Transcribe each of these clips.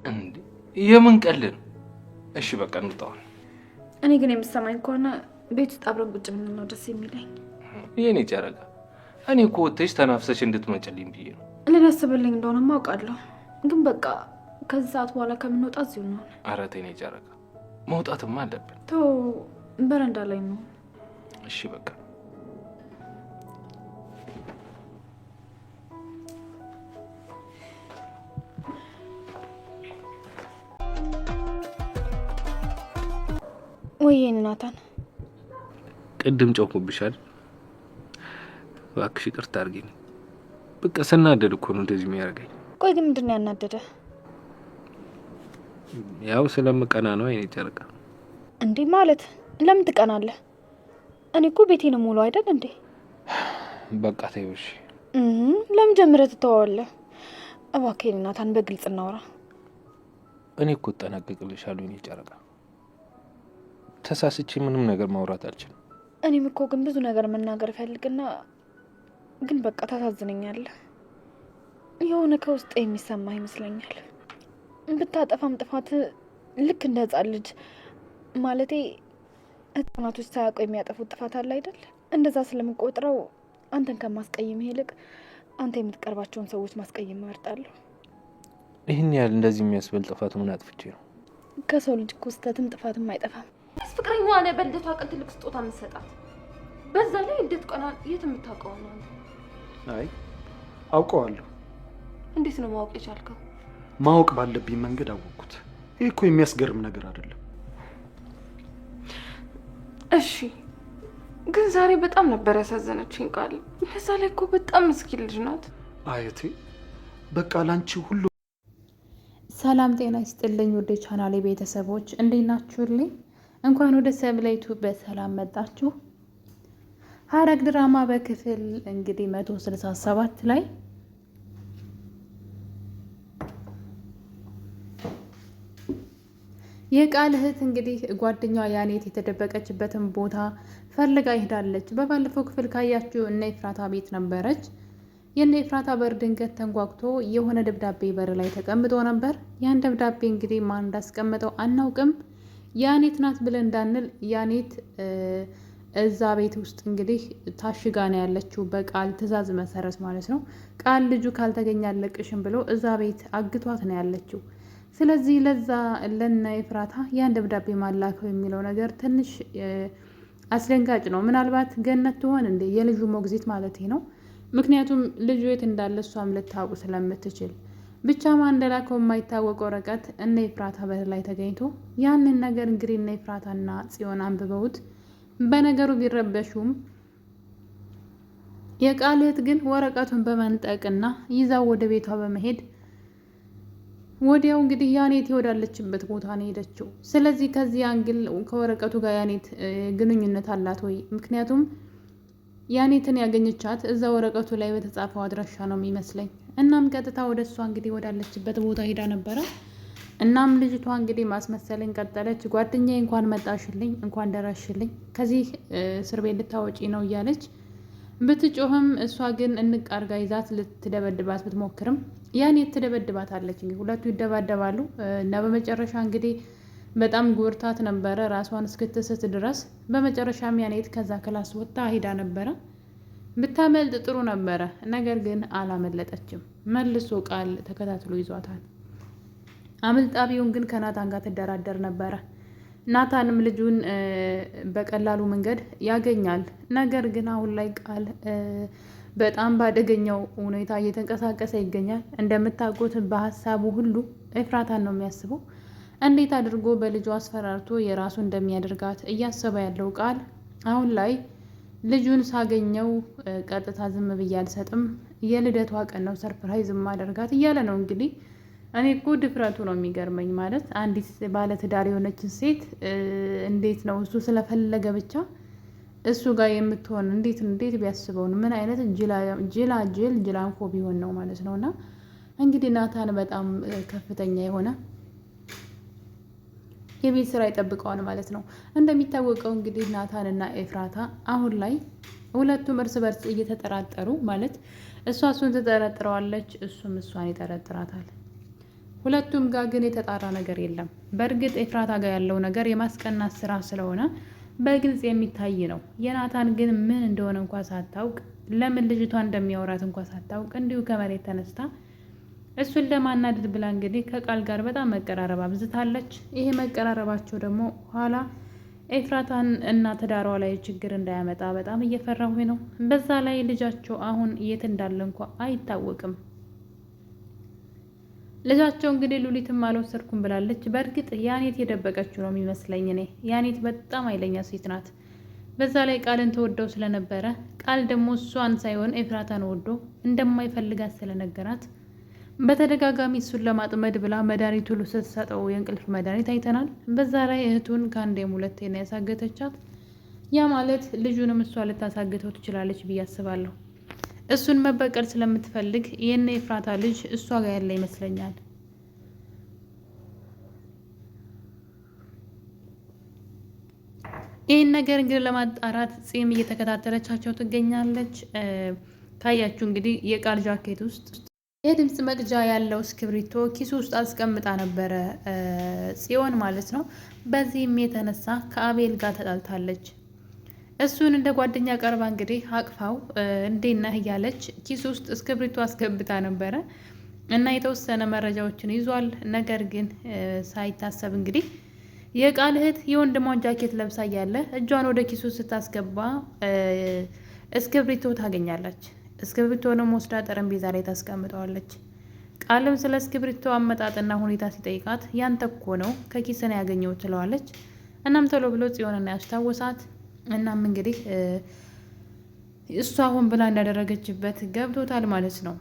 እንዴ የምን ቀልድ? እሺ በቃ እንውጣው። እኔ ግን የምሰማኝ ከሆነ ቤት ውስጥ አብረን ቁጭ ብለን ነው ደስ የሚለኝ። የኔ ጨረቃ፣ እኔ እኮ ወጥተሽ ተናፍሰሽ እንድትመጭልኝ ብዬ ነው። ልናስብልኝ እንደሆነ አውቃለሁ፣ ግን በቃ ከዚህ ሰዓት በኋላ ከምንወጣ እዚሁ ነው። ኧረ ተይ የኔ ጨረቃ፣ መውጣትማ አለብን። ተው፣ በረንዳ ላይ ነው። እሺ በቃ ወይኔ ናታን፣ ቅድም ጮኩብሻል። እባክሽ ይቅርታ አድርጊኝ። በቃ ስናደድ እኮ ነው እንደዚህ የሚያደርገኝ። ቆይ ግን ምንድን ነው ያናደደ? ያው ስለምቀና ነው የኔ ጨረቃ። እንዴ ማለት ለምን ትቀናለህ? እኔ እኮ ቤቴን ሙሉ አይደል እንዴ? በቃ ተይው እሺ። ለምን ጀምረህ ትተዋለህ? እባክህ ናታን በግልጽ እናውራ። እኔ እኮ እጠነቀቅልሻለሁ የኔ ጨረቃ። ተሳስቼ ምንም ነገር ማውራት አልችልም። እኔም እኮ ግን ብዙ ነገር መናገር ፈልግና ግን በቃ ታሳዝነኛለህ። የሆነ ከውስጥ የሚሰማ ይመስለኛል። ብታጠፋም ጥፋት ልክ እንደ ህፃን ልጅ ማለቴ ህፃናቶች ሳያውቁ የሚያጠፉት ጥፋት አለ አይደል? እንደዛ ስለምቆጥረው አንተን ከማስቀየም ይልቅ አንተ የምትቀርባቸውን ሰዎች ማስቀየም እመርጣለሁ። ይህን ያህል እንደዚህ የሚያስበል ጥፋት ምን አጥፍቼ ነው? ከሰው ልጅ እኮ ስህተትም ጥፋትም አይጠፋም። ፍቅረኛዋ ላይ በልደቷ ቀን ትልቅ ስጦታ የምትሰጣት በዛ ላይ እንዴት ቀና የት የምታውቀው ነው? አይ አውቀዋለሁ። እንዴት ነው ማወቅ የቻልከው? ማወቅ ባለብኝ መንገድ አወቅኩት። ይህ እኮ የሚያስገርም ነገር አይደለም። እሺ ግን ዛሬ በጣም ነበር ያሳዘነችኝ ቃል። በዛ ላይ እኮ በጣም ምስኪን ልጅ ናት። አየቴ በቃ ላንቺ ሁሉ። ሰላም ጤና ይስጥልኝ ወደ ቻናሌ ቤተሰቦች እንዴት ናችሁልኝ? እንኳን ወደ ሰብለይቱ በሰላም መጣችሁ። ሐረግ ድራማ በክፍል እንግዲህ 167 ላይ የቃል እህት እንግዲህ ጓደኛዋ ያኔት የተደበቀችበትን ቦታ ፈልጋ ሄዳለች። በባለፈው ክፍል ካያችሁ እነ ኤፍራታ ቤት ነበረች። የእነ ኤፍራታ በር ድንገት ተንኳኩቶ የሆነ ደብዳቤ በር ላይ ተቀምጦ ነበር። ያን ደብዳቤ እንግዲህ ማን እንዳስቀመጠው አናውቅም። ያኔት ናት ብለን እንዳንል ያኔት እዛ ቤት ውስጥ እንግዲህ ታሽጋ ነው ያለችው፣ በቃል ትዕዛዝ መሰረት ማለት ነው። ቃል ልጁ ካልተገኘ አለቅሽም ብሎ እዛ ቤት አግቷት ነው ያለችው። ስለዚህ ለዛ ለነ ኤፍራታ ያን ደብዳቤ ማላከው የሚለው ነገር ትንሽ አስደንጋጭ ነው። ምናልባት ገነት ትሆን እንዴ የልጁ ሞግዚት ማለት ነው። ምክንያቱም ልጁ የት እንዳለ እሷም ልታውቁ ስለምትችል ብቻ ማን እንደላከው የማይታወቅ ወረቀት እነ ኤፍራታ በር ላይ ተገኝቶ ያንን ነገር እንግዲህ እነ ኤፍራታና ጽዮን አንብበውት በነገሩ ቢረበሹም የቃል እህት ግን ወረቀቱን በመንጠቅና ይዛው ወደ ቤቷ በመሄድ ወዲያው እንግዲህ ያኔት ወዳለችበት ቦታ ነው ሄደችው። ስለዚህ ከዚህ አንግል ከወረቀቱ ጋር ያኔት ግንኙነት አላት ወይ? ምክንያቱም ያኔትን ያገኘቻት እዛ ወረቀቱ ላይ በተጻፈው አድራሻ ነው የሚመስለኝ። እናም ቀጥታ ወደ እሷ እንግዲህ ወዳለችበት ቦታ ሄዳ ነበረ። እናም ልጅቷ እንግዲህ ማስመሰልን ቀጠለች። ጓደኛዬ እንኳን መጣሽልኝ፣ እንኳን ደረሽልኝ፣ ከዚህ እስር ቤት ልታወጪ ነው እያለች ብትጮህም እሷ ግን እንቅ አርጋ ይዛት ልትደበድባት ብትሞክርም ያኔት ትደበድባታለች። እንግዲህ ሁለቱ ይደባደባሉ እና በመጨረሻ እንግዲህ በጣም ጎርታት ነበረ ራሷን እስክትስት ድረስ። በመጨረሻም ያኔት ከዛ ክላስ ወጣ ሄዳ ነበረ። ብታመልጥ ጥሩ ነበረ፣ ነገር ግን አላመለጠችም። መልሶ ቃል ተከታትሎ ይዟታል። አምልጣቢውን ግን ከናታን ጋር ትደራደር ነበረ። ናታንም ልጁን በቀላሉ መንገድ ያገኛል። ነገር ግን አሁን ላይ ቃል በጣም ባደገኛው ሁኔታ እየተንቀሳቀሰ ይገኛል። እንደምታውቁት በሀሳቡ ሁሉ ኤፍራታን ነው የሚያስበው። እንዴት አድርጎ በልጁ አስፈራርቶ የራሱ እንደሚያደርጋት እያሰበ ያለው ቃል አሁን ላይ ልጁን ሳገኘው ቀጥታ ዝም ብዬ አልሰጥም፣ የልደቷ ቀን ነው ሰርፕራይዝ ማደርጋት እያለ ነው እንግዲህ። እኔ እኮ ድፍረቱ ነው የሚገርመኝ። ማለት አንዲት ባለትዳር የሆነችን ሴት እንዴት ነው እሱ ስለፈለገ ብቻ እሱ ጋር የምትሆን እንዴት ቢያስበውን ምን አይነት ጅላንፎ ቢሆን ነው ማለት ነው። እና እንግዲህ ናታን በጣም ከፍተኛ የሆነ የቤት ስራ ይጠብቀዋል ማለት ነው። እንደሚታወቀው እንግዲህ ናታንና ኤፍራታ አሁን ላይ ሁለቱም እርስ በርስ እየተጠራጠሩ ማለት እሷ እሱን ትጠረጥረዋለች፣ እሱም እሷን ይጠረጥራታል። ሁለቱም ጋር ግን የተጣራ ነገር የለም። በእርግጥ ኤፍራታ ጋር ያለው ነገር የማስቀናት ስራ ስለሆነ በግልጽ የሚታይ ነው። የናታን ግን ምን እንደሆነ እንኳ ሳታውቅ ለምን ልጅቷ እንደሚያወራት እንኳ ሳታውቅ እንዲሁ ከመሬት ተነስታ እሱን ለማናደድ ብላ እንግዲህ ከቃል ጋር በጣም መቀራረብ አብዝታለች። ይሄ መቀራረባቸው ደግሞ ኋላ ኤፍራታን እና ትዳሯ ላይ ችግር እንዳያመጣ በጣም እየፈራሁ ነው። በዛ ላይ ልጃቸው አሁን የት እንዳለ እንኳ አይታወቅም። ልጃቸው እንግዲህ ሉሊትም አልወሰድኩም ብላለች። በእርግጥ ያኔት የደበቀችው ነው የሚመስለኝ። እኔ ያኔት በጣም ኃይለኛ ሴት ናት። በዛ ላይ ቃልን ተወደው ስለነበረ ቃል ደግሞ እሷን ሳይሆን ኤፍራታን ወዶ እንደማይፈልጋት ስለነገራት በተደጋጋሚ እሱን ለማጥመድ ብላ መድኃኒቱ ስትሰጠው የእንቅልፍ መድኃኒት አይተናል። በዛ ላይ እህቱን ከአንዴም ሁለቴ ነው ያሳገተቻት። ያ ማለት ልጁንም እሷ ልታሳግተው ትችላለች ብዬ አስባለሁ። እሱን መበቀል ስለምትፈልግ የኔ ኤፍራታ ልጅ እሷ ጋር ያለ ይመስለኛል። ይህን ነገር እንግዲህ ለማጣራት ፂም እየተከታተለቻቸው ትገኛለች። ካያችሁ እንግዲህ የቃል ጃኬት ውስጥ የድምፅ መቅጃ ያለው እስክሪብቶ ኪሱ ውስጥ አስቀምጣ ነበረ ጽዮን ማለት ነው። በዚህም የተነሳ ከአቤል ጋር ተጣልታለች። እሱን እንደ ጓደኛ ቀርባ እንግዲህ አቅፋው እንዴት ነህ እያለች ኪሱ ውስጥ እስክሪብቶ አስገብታ ነበረ እና የተወሰነ መረጃዎችን ይዟል። ነገር ግን ሳይታሰብ እንግዲህ የቃል እህት የወንድሟን ጃኬት ለብሳ እያለ እጇን ወደ ኪሱ ስታስገባ እስክሪብቶ ታገኛለች። እስክሪብቶንም ወስዳ ጠረጴዛ ላይ ታስቀምጠዋለች። ቃልም ስለ እስክሪብቶ አመጣጥና ሁኔታ ሲጠይቃት ያንተ እኮ ነው ከኪስን ያገኘው ትለዋለች። እናም ቶሎ ብሎ ጽዮንና ያስታወሳት። እናም እንግዲህ እሷ ሆን ብላ እንዳደረገችበት ገብቶታል ማለት ነው።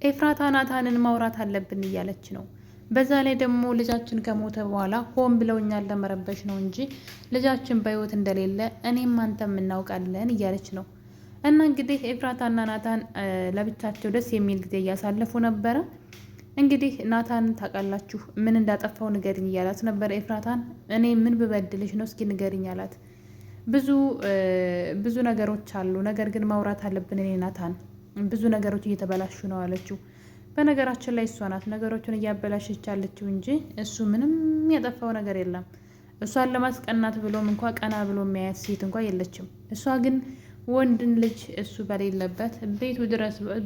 ኤፍራታ ናታንን ማውራት አለብን እያለች ነው። በዛ ላይ ደግሞ ልጃችን ከሞተ በኋላ ሆን ብለው እኛን ለመረበሽ ነው እንጂ ልጃችን በሕይወት እንደሌለ እኔም አንተም እናውቃለን እያለች ነው። እና እንግዲህ ኤፍራታና ናታን ለብቻቸው ደስ የሚል ጊዜ እያሳለፉ ነበረ። እንግዲህ ናታን ታውቃላችሁ ምን እንዳጠፋው ንገሪኝ እያላት ነበር ኤፍራታን። እኔ ምን ብበድልሽ ነው እስኪ ንገሪኝ አላት። ብዙ ነገሮች አሉ፣ ነገር ግን ማውራት አለብን እኔ ናታን፣ ብዙ ነገሮች እየተበላሹ ነው አለችው። በነገራችን ላይ እሷ ናት ነገሮችን እያበላሸች ያለችው እንጂ እሱ ምንም ያጠፋው ነገር የለም። እሷን ለማስቀናት ብሎም እንኳ ቀና ብሎ የሚያያት ሴት እንኳ የለችም። እሷ ግን ወንድን ልጅ እሱ በሌለበት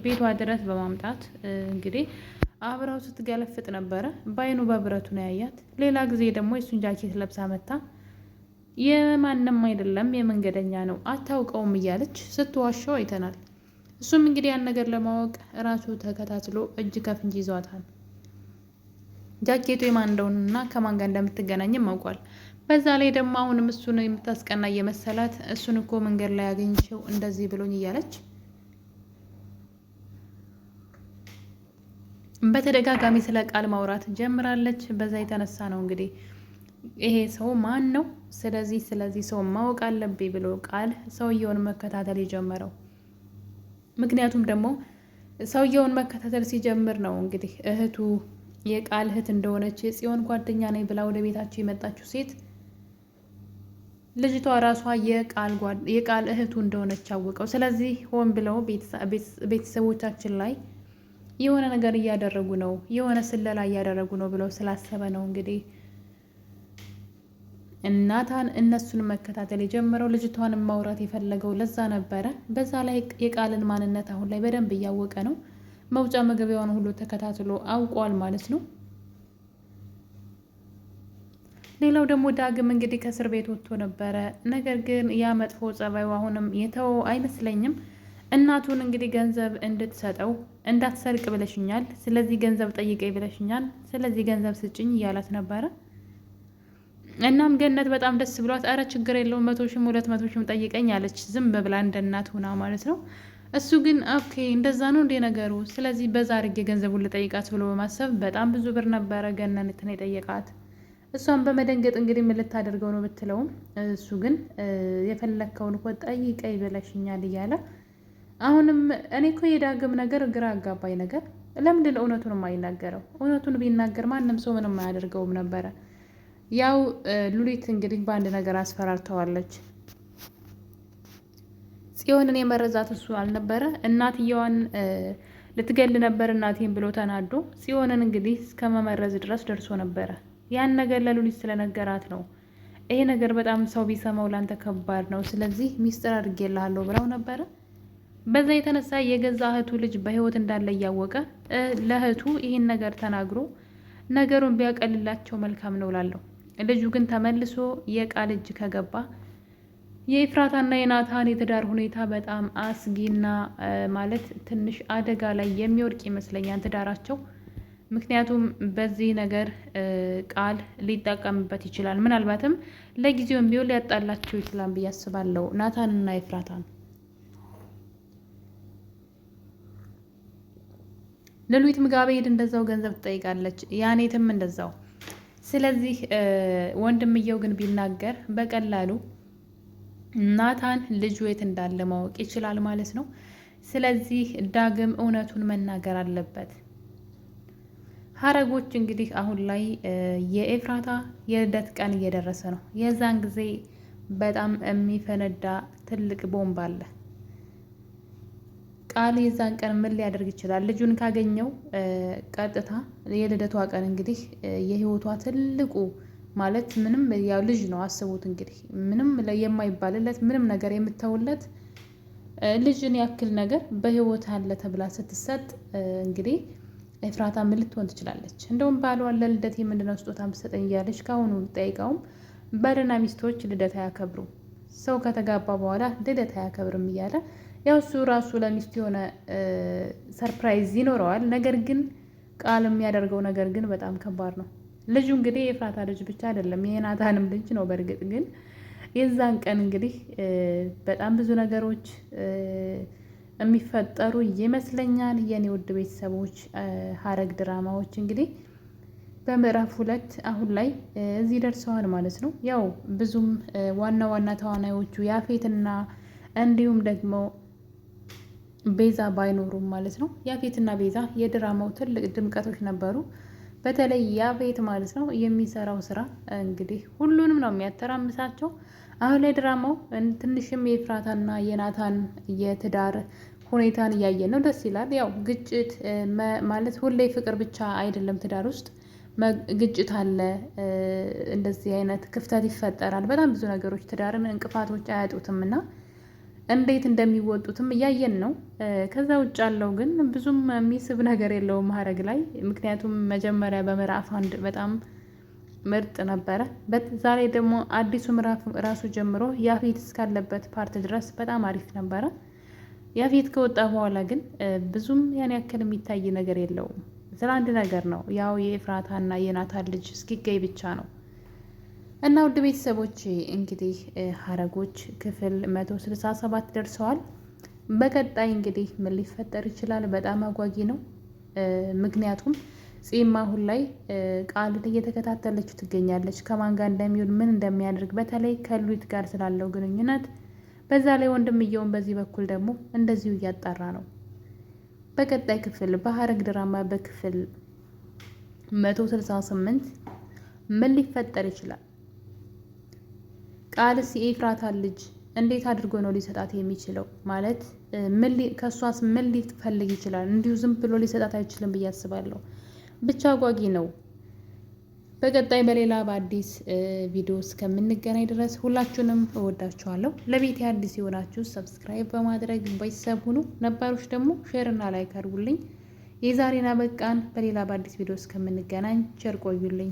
ቤቷ ድረስ በማምጣት እንግዲህ አብራው ስትገለፍጥ ነበረ። በአይኑ በብረቱ ነው ያያት። ሌላ ጊዜ ደግሞ የሱን ጃኬት ለብሳ መታ የማንም አይደለም የመንገደኛ ነው አታውቀውም እያለች ስትዋሸው አይተናል። እሱም እንግዲህ ያን ነገር ለማወቅ ራሱ ተከታትሎ እጅ ከፍንጅ ይዟታል። ጃኬቱ የማን እንደሆነና ከማን ጋር እንደምትገናኝም አውቋል። በዛ ላይ ደግሞ አሁንም እሱን የምታስቀና እየመሰላት እሱን እኮ መንገድ ላይ ያገኝቸው እንደዚህ ብሎኝ እያለች በተደጋጋሚ ስለ ቃል ማውራት ጀምራለች። በዛ የተነሳ ነው እንግዲህ ይሄ ሰው ማን ነው፣ ስለዚህ ሰው ማወቅ አለብኝ ብሎ ቃል ሰውየውን መከታተል የጀመረው። ምክንያቱም ደግሞ ሰውየውን መከታተል ሲጀምር ነው እንግዲህ እህቱ የቃል እህት እንደሆነች የጽዮን ጓደኛ ነኝ ብላ ወደ ቤታቸው የመጣችው ሴት ልጅቷ ራሷ የቃል እህቱ እንደሆነች አወቀው። ስለዚህ ሆን ብለው ቤተሰቦቻችን ላይ የሆነ ነገር እያደረጉ ነው፣ የሆነ ስለላ እያደረጉ ነው ብለው ስላሰበ ነው እንግዲህ ናታን እነሱን መከታተል የጀመረው። ልጅቷን ማውራት የፈለገው ለዛ ነበረ። በዛ ላይ የቃልን ማንነት አሁን ላይ በደንብ እያወቀ ነው። መውጫ መግቢያውን ሁሉ ተከታትሎ አውቋል ማለት ነው። ሌላው ደግሞ ዳግም እንግዲህ ከእስር ቤት ወጥቶ ነበረ። ነገር ግን ያ መጥፎ ጸባዩ አሁንም የተወው አይመስለኝም። እናቱን እንግዲህ ገንዘብ እንድትሰጠው እንዳትሰርቅ ብለሽኛል፣ ስለዚህ ገንዘብ ጠይቀኝ ብለሽኛል፣ ስለዚህ ገንዘብ ስጭኝ እያላት ነበረ። እናም ገነት በጣም ደስ ብሏት አረ ችግር የለውም 100 ሺህም 200 ሺህም ጠይቀኝ አለች፣ ዝም ብላ እንደ እናት ሆና ማለት ነው። እሱ ግን ኦኬ እንደዛ ነው እንደ ነገሩ፣ ስለዚህ በዛ አድርጌ ገንዘቡን ልጠይቃት ብሎ በማሰብ በጣም ብዙ ብር ነበረ ገነትን የጠየቃት። እሷን በመደንገጥ እንግዲህ ምን ልታደርገው ነው ብትለውም እሱ ግን የፈለግከውን እኮ ጠይቀኝ ብለሽኛል እያለ አሁንም እኔ እኮ የዳግም ነገር ግራ አጋባኝ ነገር፣ ለምንድን እውነቱን የማይናገረው? እውነቱን ቢናገር ማንም ሰው ምንም አያደርገውም ነበረ። ያው ሉሊት እንግዲህ በአንድ ነገር አስፈራርተዋለች። ጽዮንን የመረዛት እሱ አልነበረ። እናትየዋን ልትገል ነበር እናቴን ብሎ ተናዶ ጽዮንን እንግዲህ እስከ መመረዝ ድረስ ደርሶ ነበረ። ያን ነገር ለሉሊት ስለነገራት ነው ይሄ ነገር በጣም ሰው ቢሰማው ላንተ ከባድ ነው፣ ስለዚህ ሚስጥር አድርጌልሃለሁ ብለው ነበረ። በዛ የተነሳ የገዛ እህቱ ልጅ በህይወት እንዳለ እያወቀ ለእህቱ ይህን ነገር ተናግሮ ነገሩን ቢያቀልላቸው መልካም ነው ላለሁ። ልጁ ግን ተመልሶ የቃል እጅ ከገባ የኤፍራታና የናታን የትዳር ሁኔታ በጣም አስጊና ማለት ትንሽ አደጋ ላይ የሚወድቅ ይመስለኛል ትዳራቸው። ምክንያቱም በዚህ ነገር ቃል ሊጠቀምበት ይችላል። ምናልባትም ለጊዜውም ቢሆን ሊያጣላቸው ይችላል ብዬ አስባለሁ ናታንና ኤፍራታን። ሉሊት ምጋቤ ሄድ እንደዛው ገንዘብ ትጠይቃለች፣ ያኔትም እንደዛው። ስለዚህ ወንድምየው ግን ቢናገር በቀላሉ ናታን ልጁ የት እንዳለ ማወቅ ይችላል ማለት ነው። ስለዚህ ዳግም እውነቱን መናገር አለበት። ሀረጎች እንግዲህ አሁን ላይ የኤፍራታ የልደት ቀን እየደረሰ ነው። የዛን ጊዜ በጣም የሚፈነዳ ትልቅ ቦምብ አለ። ቃል የዛን ቀን ምን ሊያደርግ ይችላል? ልጁን ካገኘው ቀጥታ የልደቷ ቀን እንግዲህ የህይወቷ ትልቁ ማለት ምንም ያው ልጅ ነው። አስቡት እንግዲህ ምንም የማይባልለት ምንም ነገር የምተውለት ልጅን ያክል ነገር በህይወት አለ ተብላ ስትሰጥ እንግዲህ ኤፍራታ ምን ልትሆን ትችላለች? እንደውም ባሏን ለልደት የምንድነው ስጦታ ብትሰጠኝ እያለች ካሁኑ ጠይቃውም ባልና ሚስቶች ልደት አያከብሩ፣ ሰው ከተጋባ በኋላ ልደት አያከብርም እያለ ያው እሱ ራሱ ለሚስቱ የሆነ ሰርፕራይዝ ይኖረዋል። ነገር ግን ቃል የሚያደርገው ነገር ግን በጣም ከባድ ነው። ልጁ እንግዲህ የኤፍራታ ልጅ ብቻ አይደለም የናታንም ልጅ ነው። በእርግጥ ግን የዛን ቀን እንግዲህ በጣም ብዙ ነገሮች የሚፈጠሩ ይመስለኛል። የኔ ውድ ቤተሰቦች ሀረግ ድራማዎች እንግዲህ በምዕራፍ 2 አሁን ላይ እዚህ ደርሰዋል ማለት ነው። ያው ብዙም ዋና ዋና ተዋናዮቹ ያፌትና እንዲሁም ደግሞ ቤዛ ባይኖሩም ማለት ነው። ያፌትና ቤዛ የድራማው ትልቅ ድምቀቶች ነበሩ። በተለይ ያፌት ማለት ነው የሚሰራው ስራ እንግዲህ ሁሉንም ነው የሚያተራምሳቸው። አሁን ላይ ድራማው ትንሽም የኤፍራታና የናታን የትዳር ሁኔታን እያየን ነው። ደስ ይላል። ያው ግጭት ማለት ሁሌ ፍቅር ብቻ አይደለም፣ ትዳር ውስጥ ግጭት አለ። እንደዚህ አይነት ክፍተት ይፈጠራል። በጣም ብዙ ነገሮች ትዳርን እንቅፋቶች አያጡትም እና እንዴት እንደሚወጡትም እያየን ነው። ከዛ ውጭ ያለው ግን ብዙም የሚስብ ነገር የለውም ሀረግ ላይ። ምክንያቱም መጀመሪያ በምዕራፍ 1 በጣም ምርጥ ነበረ። ዛሬ ደግሞ አዲሱ ምዕራፍ ራሱ ጀምሮ ያፌት እስካለበት ፓርት ድረስ በጣም አሪፍ ነበረ። ያፌት ከወጣ በኋላ ግን ብዙም ያን ያክል የሚታይ ነገር የለውም። ስለ አንድ ነገር ነው፣ ያው የኤፍራታና የናታን ልጅ እስኪገኝ ብቻ ነው። እና ውድ ቤተሰቦች እንግዲህ ሀረጎች ክፍል 167 ደርሰዋል። በቀጣይ እንግዲህ ምን ሊፈጠር ይችላል? በጣም አጓጊ ነው። ምክንያቱም ጺም አሁን ላይ ቃልን እየተከታተለች ትገኛለች። ከማን ጋር እንደሚውል ምን እንደሚያደርግ በተለይ ከሉሊት ጋር ስላለው ግንኙነት፣ በዛ ላይ ወንድምየውን በዚህ በኩል ደግሞ እንደዚሁ እያጣራ ነው። በቀጣይ ክፍል በሀረግ ድራማ በክፍል 168 ምን ሊፈጠር ይችላል? ቃልስ የኤፍራታን ልጅ እንዴት አድርጎ ነው ሊሰጣት የሚችለው? ማለት ከእሷስ ምን ሊፈልግ ይችላል? እንዲሁ ዝም ብሎ ሊሰጣት አይችልም ብዬ አስባለሁ። ብቻ አጓጊ ነው። በቀጣይ በሌላ በአዲስ ቪዲዮ እስከምንገናኝ ድረስ ሁላችሁንም እወዳችኋለሁ። ለቤቴ አዲስ የሆናችሁ ሰብስክራይብ በማድረግ ቤተሰብ ሁኑ። ነባሮች ደግሞ ሼር እና ላይክ አድርጉልኝ። የዛሬን አበቃን። በሌላ በአዲስ ቪዲዮ እስከምንገናኝ ቸር ቆዩልኝ።